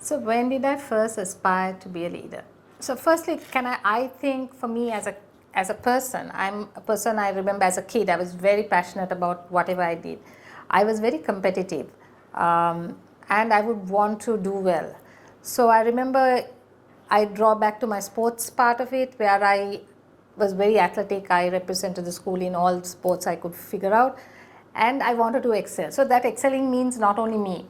So when did I first aspire to be a leader? So firstly, I think for me as a person, I'm a person. I remember as a kid, I was very passionate about whatever I did. I was very competitive, and I would want to do well. So I remember I draw back to my sports part of it, where I was very athletic. I represented the school in all sports I could figure out, and I wanted to excel. So that excelling means not only me.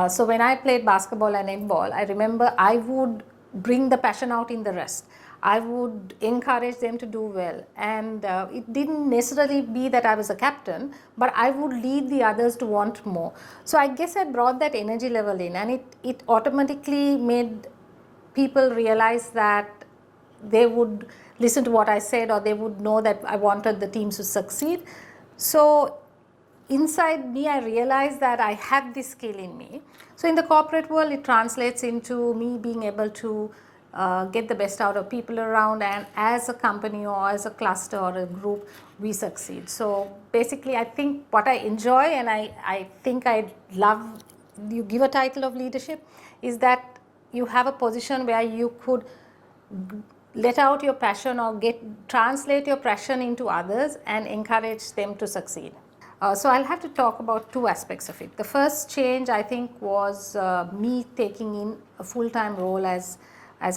So when I played basketball and netball, I remember I would bring the passion out in the rest. I would encourage them to do well, and it didn't necessarily be that I was a captain, but I would lead the others to want more. So I guess I brought that energy level in, and it automatically made people realize that they would listen to what I said, or they would know that I wanted the teams to succeed. So inside me, I realized that I had this skill in me. So in the corporate world, it translates into me being able to get the best out of people around, and as a company or as a cluster or a group, we succeed. So basically, I think what I enjoy, and I think I love, you give a title of leadership, is that you have a position where you could let out your passion, or translate your passion into others and encourage them to succeed. So I'll have to talk about two aspects of it. The first change, I think, was me taking in a full-time role as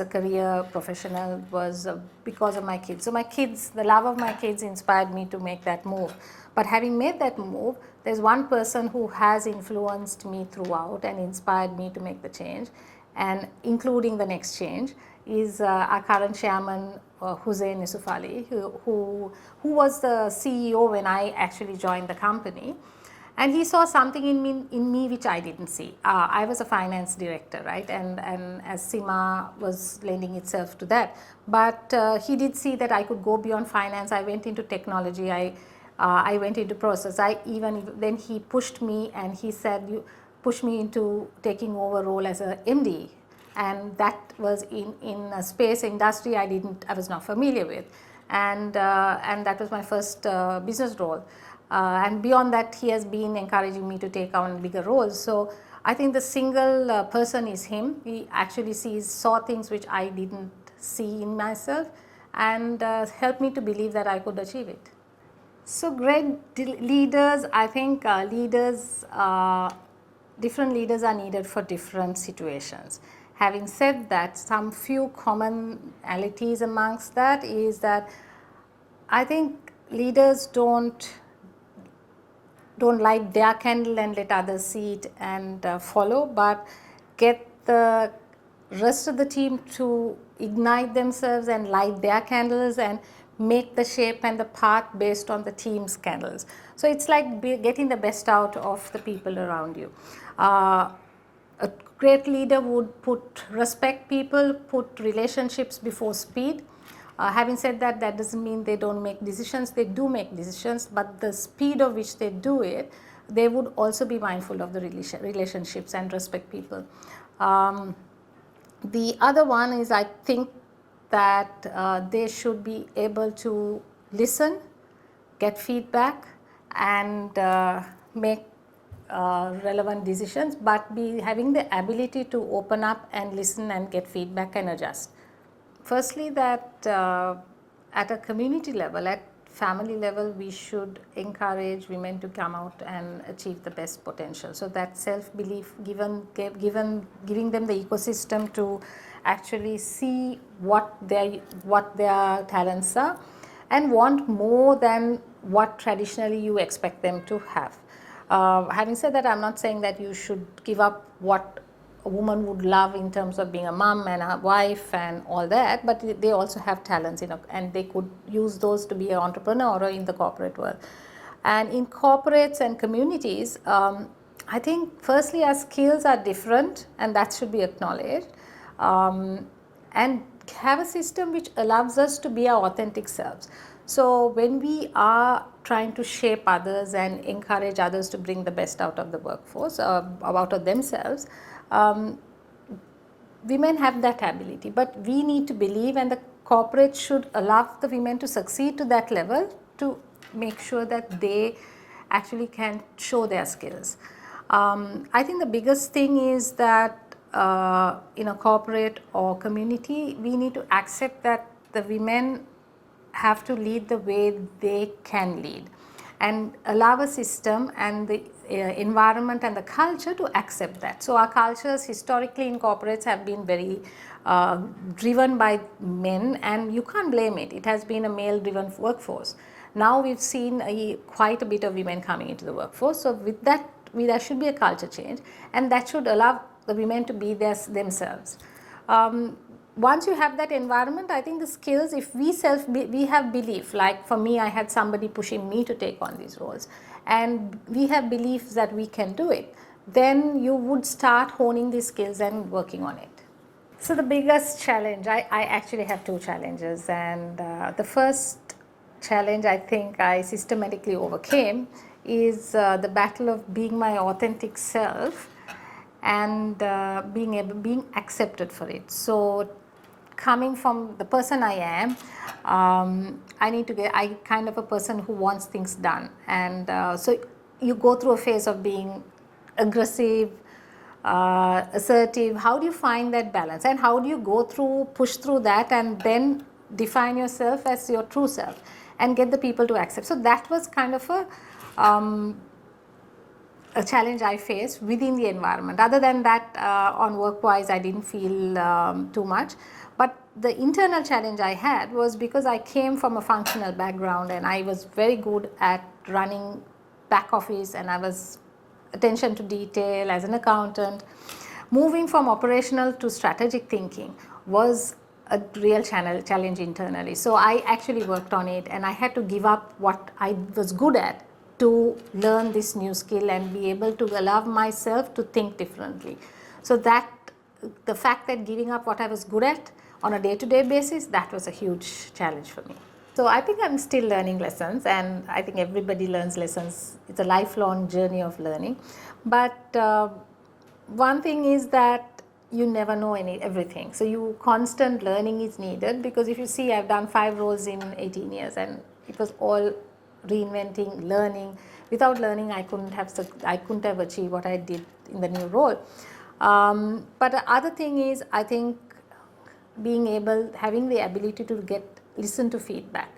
a career professional, was because of my kids. So my kids, the love of my kids inspired me to make that move. But having made that move, there's one person who has influenced me throughout and inspired me to make the change, and including the next change, is our current chairman, Hussein Yusuf Ali, who was the CEO when I actually joined the company. And he saw something in me which I didn't see. I was a finance director, right? And as CIMA was lending itself to that. But he did see that I could go beyond finance. I went into technology. I went into process. Then he pushed me, and he said, "You push me into taking over role as a MD." And that was in a space industry I was not familiar with, and that was my first business role. And beyond that, he has been encouraging me to take on bigger roles. So I think the single person is him. He actually saw things which I didn't see in myself, and helped me to believe that I could achieve it. So great leaders, I think different leaders are needed for different situations. Having said that, some few commonalities amongst that is that I think leaders don't light their candle and let others see it and follow, but get the rest of the team to ignite themselves and light their candles and make the shape and the path based on the team's candles. So it's like getting the best out of the people around you. A great leader would respect people, put relationships before speed. Having said that, that doesn't mean they don't make decisions. They do make decisions, but the speed of which they do it, they would also be mindful of the relationships and respect people. The other one is, I think that they should be able to listen, get feedback, and make relevant decisions, but be having the ability to open up and listen and get feedback and adjust. Firstly, that at a community level, at family level, we should encourage women to come out and achieve the best potential. So that self-belief, giving them the ecosystem to actually see what their talents are, and want more than what traditionally you expect them to have. Having said that, I'm not saying that you should give up what a woman would love in terms of being a mom and a wife and all that, but they also have talents, and they could use those to be an entrepreneur or in the corporate world. And in corporates and communities, I think firstly our skills are different, and that should be acknowledged, and have a system which allows us to be our authentic selves. So when we are trying to shape others and encourage others to bring the best out of the workforce, out of themselves, women have that ability, but we need to believe, and the corporate should allow the women to succeed to that level to make sure that they actually can show their skills. I think the biggest thing is that in a corporate or community, we need to accept that the women have to lead the way they can lead, and allow a system and the environment and the culture to accept that. So our cultures historically in corporates have been very driven by men, and you can't blame it. It has been a male driven workforce. Now we've seen quite a bit of women coming into the workforce. So with that, there should be a culture change, and that should allow the women to be themselves. Once you have that environment, I think the skills, if we have belief, like for me, I had somebody pushing me to take on these roles, and we have belief that we can do it, then you would start honing these skills and working on it. So the biggest challenge, I actually have two challenges, and the first challenge I think I systematically overcame is the battle of being my authentic self and being accepted for it. So coming from the person I am, I kind of a person who wants things done, and so you go through a phase of being aggressive, assertive. How do you find that balance, and how do you push through that, and then define yourself as your true self and get the people to accept? So that was kind of a challenge I faced within the environment. Other than that, on work-wise, I didn't feel too much. But the internal challenge I had was because I came from a functional background, and I was very good at running back office, and I was attention to detail as an accountant. Moving from operational to strategic thinking was a real challenge internally. So I actually worked on it, and I had to give up what I was good at to learn this new skill and be able to allow myself to think differently. So that the fact that giving up what I was good at on a day-to-day basis, that was a huge challenge for me. So I think I'm still learning lessons, and I think everybody learns lessons. It's a lifelong journey of learning. But one thing is that you never know everything. So constant learning is needed, because if you see, I've done 5 roles in 18 years, and it was all reinventing, learning. Without learning, I couldn't have achieved what I did in the new role. But the other thing is, I think having the ability to listen to feedback,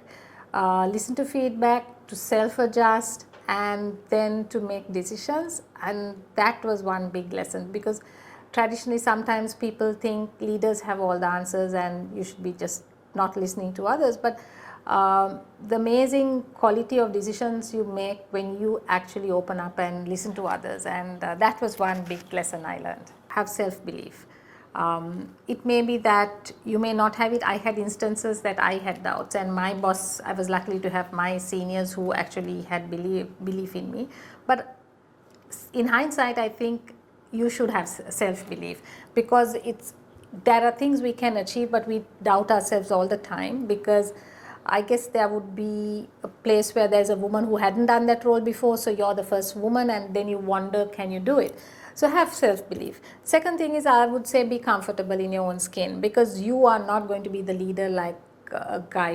to self-adjust, and then to make decisions. And that was one big lesson, because traditionally sometimes people think leaders have all the answers and you should be just not listening to others. But the amazing quality of decisions you make when you actually open up and listen to others, and that was one big lesson I learned. Have self-belief. It may be that you may not have it. I had instances that I had doubts, and my boss, I was lucky to have my seniors who actually had belief in me. But in hindsight, I think you should have self-belief, because there are things we can achieve, but we doubt ourselves all the time, because I guess there would be a place where there's a woman who hadn't done that role before, so you're the first woman, and then you wonder, can you do it? So have self-belief. Second thing is, I would say, be comfortable in your own skin, because you are not going to be the leader like a guy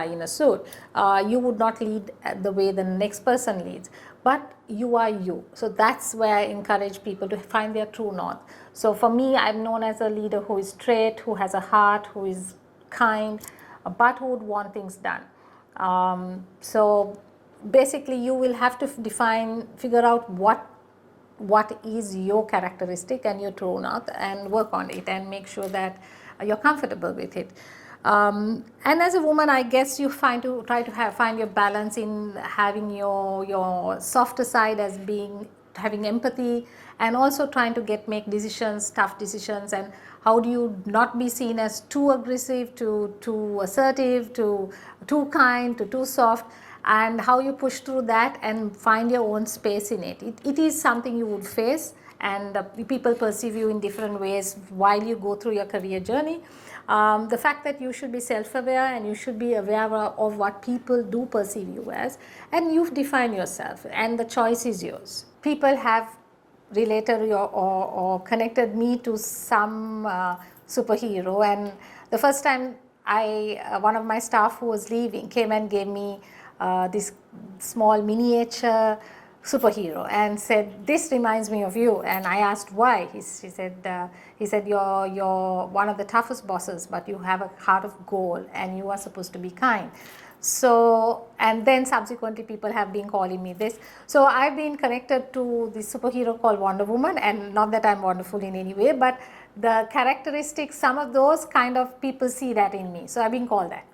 in a suit. You would not lead the way the next person leads, but you are you. So that's where I encourage people to find their true north. So for me, I'm known as a leader who is straight, who has a heart, who is kind, but who would want things done. So basically, you will have to figure out what is your characteristic and your true north, and work on it and make sure that you're comfortable with it. And as a woman, I guess you find your balance in having your softer side as having empathy, and also trying to make decisions, tough decisions, and how do you not be seen as too aggressive, too assertive, too kind, too soft, and how you push through that and find your own space in it. It is something you would face, and people perceive you in different ways while you go through your career journey. The fact that you should be self-aware, and you should be aware of what people do perceive you as, and you've defined yourself, and the choice is yours. People have related or connected me to some superhero, and the first time one of my staff who was leaving came and gave me this small miniature superhero and said, "This reminds me of you." And I asked why. He said, "You're one of the toughest bosses, but you have a heart of gold, and you are supposed to be kind." So, and then subsequently people have been calling me this. So I've been connected to the superhero called Wonder Woman, and not that I'm wonderful in any way, but the characteristics, some of those kind of people see that in me. So I've been called that.